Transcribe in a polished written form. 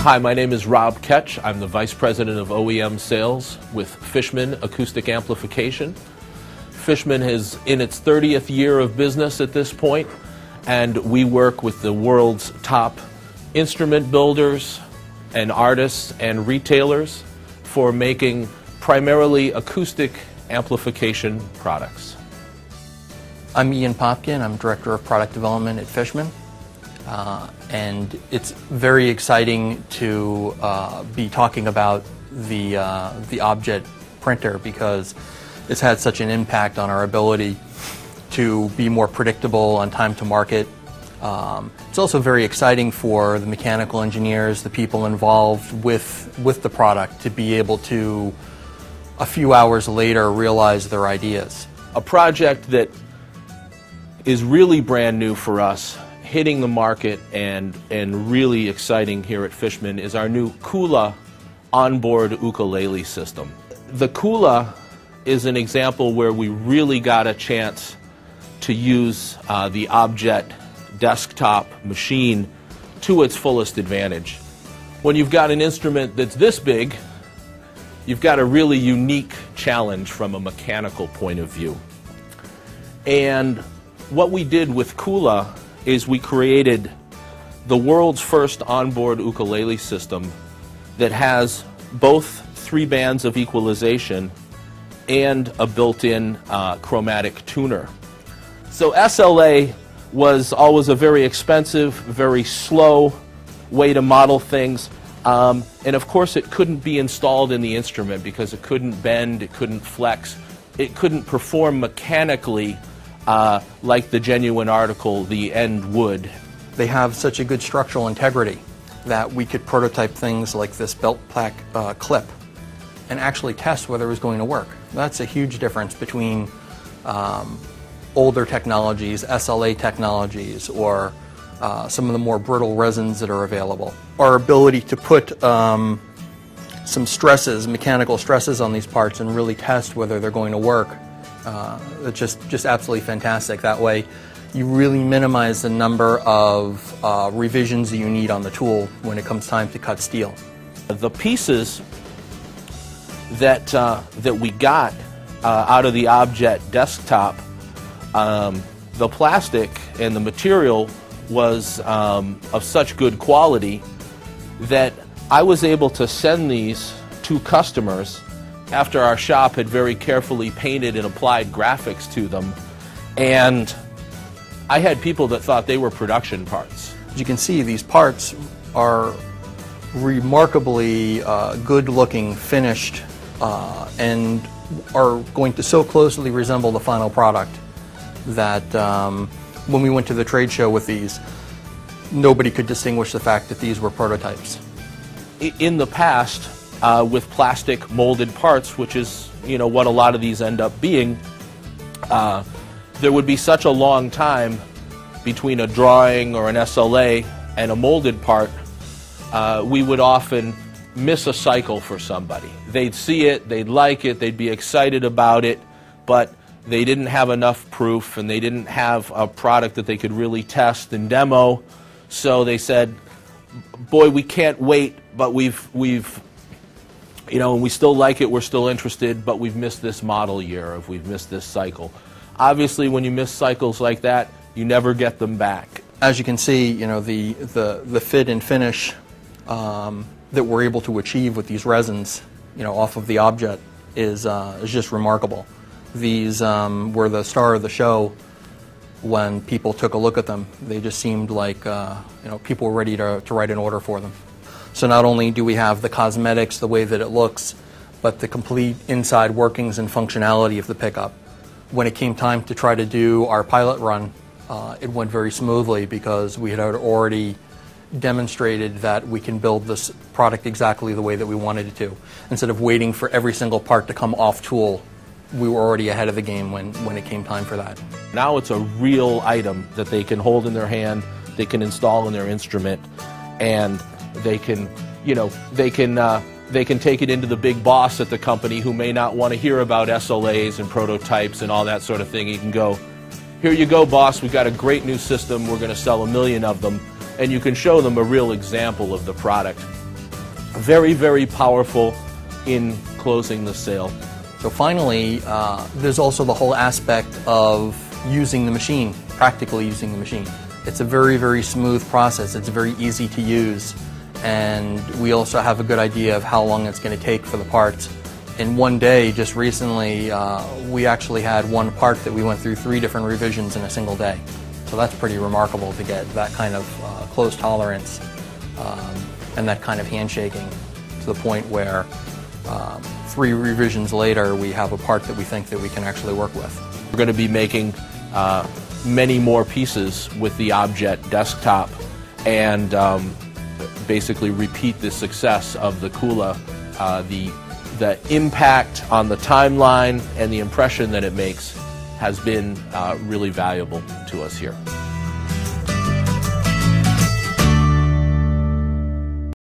Hi, my name is Rob Ketch. I'm the Vice President of OEM Sales with Fishman Acoustic Amplification. Fishman is in its 30th year of business at this point, and we work with the world's top instrument builders and artists and retailers for making primarily acoustic amplification products. I'm Ian Popkin. I'm Director of Product Development at Fishman. And it's very exciting to be talking about the Objet printer because it's had such an impact on our ability to be more predictable on time to market. It's also very exciting for the mechanical engineers, the people involved with the product, to be able to, a few hours later, realize their ideas. A project that is really brand new for us, hitting the market and really exciting here at Fishman, is our new Kula onboard ukulele system. The Kula is an example where we really got a chance to use the Objet desktop machine to its fullest advantage. When you've got an instrument that's this big, you've got a really unique challenge from a mechanical point of view. And what we did with Kula is we created the world's first onboard ukulele system that has both 3 bands of equalization and a built-in chromatic tuner. So SLA was always a very expensive, very slow way to model things, and of course it couldn't be installed in the instrument because it couldn't bend, it couldn't flex, it couldn't perform mechanically like the genuine article, the end would. They have such a good structural integrity that we could prototype things like this belt pack clip and actually test whether it was going to work. That's a huge difference between older technologies, SLA technologies, or some of the more brittle resins that are available. Our ability to put some stresses, mechanical stresses on these parts and really test whether they're going to work, it's just absolutely fantastic. That way you really minimize the number of revisions that you need on the tool when it comes time to cut steel. The pieces that we got out of the Objet desktop, the plastic and the material was of such good quality that I was able to send these to customers after our shop had very carefully painted and applied graphics to them, and I had people that thought they were production parts. As you can see, these parts are remarkably good looking, finished, and are going to so closely resemble the final product that when we went to the trade show with these, nobody could distinguish the fact that these were prototypes. In the past, with plastic molded parts, which is what a lot of these end up being, there would be such a long time between a drawing or an SLA and a molded part. We would often miss a cycle for somebody. They'd see it, they'd like it, they'd be excited about it, but they didn't have enough proof and they didn't have a product that they could really test and demo. So they said, boy, we can't wait, but and we still like it, we're still interested, but we've missed this model year, or we've missed this cycle. Obviously, when you miss cycles like that, you never get them back. As you can see, the fit and finish that we're able to achieve with these resins, off of the Objet is just remarkable. These were the star of the show when people took a look at them. They just seemed like people were ready to write an order for them. So not only do we have the cosmetics, the way that it looks, but the complete inside workings and functionality of the pickup. When it came time to try to do our pilot run, it went very smoothly because we had already demonstrated that we can build this product exactly the way that we wanted it to. Instead of waiting for every single part to come off tool, we were already ahead of the game when it came time for that. Now it's a real item that they can hold in their hand, they can install in their instrument, and they can, they can take it into the big boss at the company who may not want to hear about SLAs and prototypes and all that sort of thing. You can go, here you go, boss, we've got a great new system, we're going to sell 1 million of them, and you can show them a real example of the product. very, very powerful in closing the sale. So finally, there's also the whole aspect of using the machine, practically using the machine. It's a very, very smooth process. It's very easy to use, and we also have a good idea of how long it's going to take for the parts. In one day, just recently, we actually had one part that we went through 3 different revisions in a single day. So that's pretty remarkable to get that kind of close tolerance and that kind of handshaking to the point where 3 revisions later we have a part that we think that we can actually work with. We're going to be making many more pieces with the Objet desktop and basically repeat the success of the Kula. The impact on the timeline and the impression that it makes has been really valuable to us here.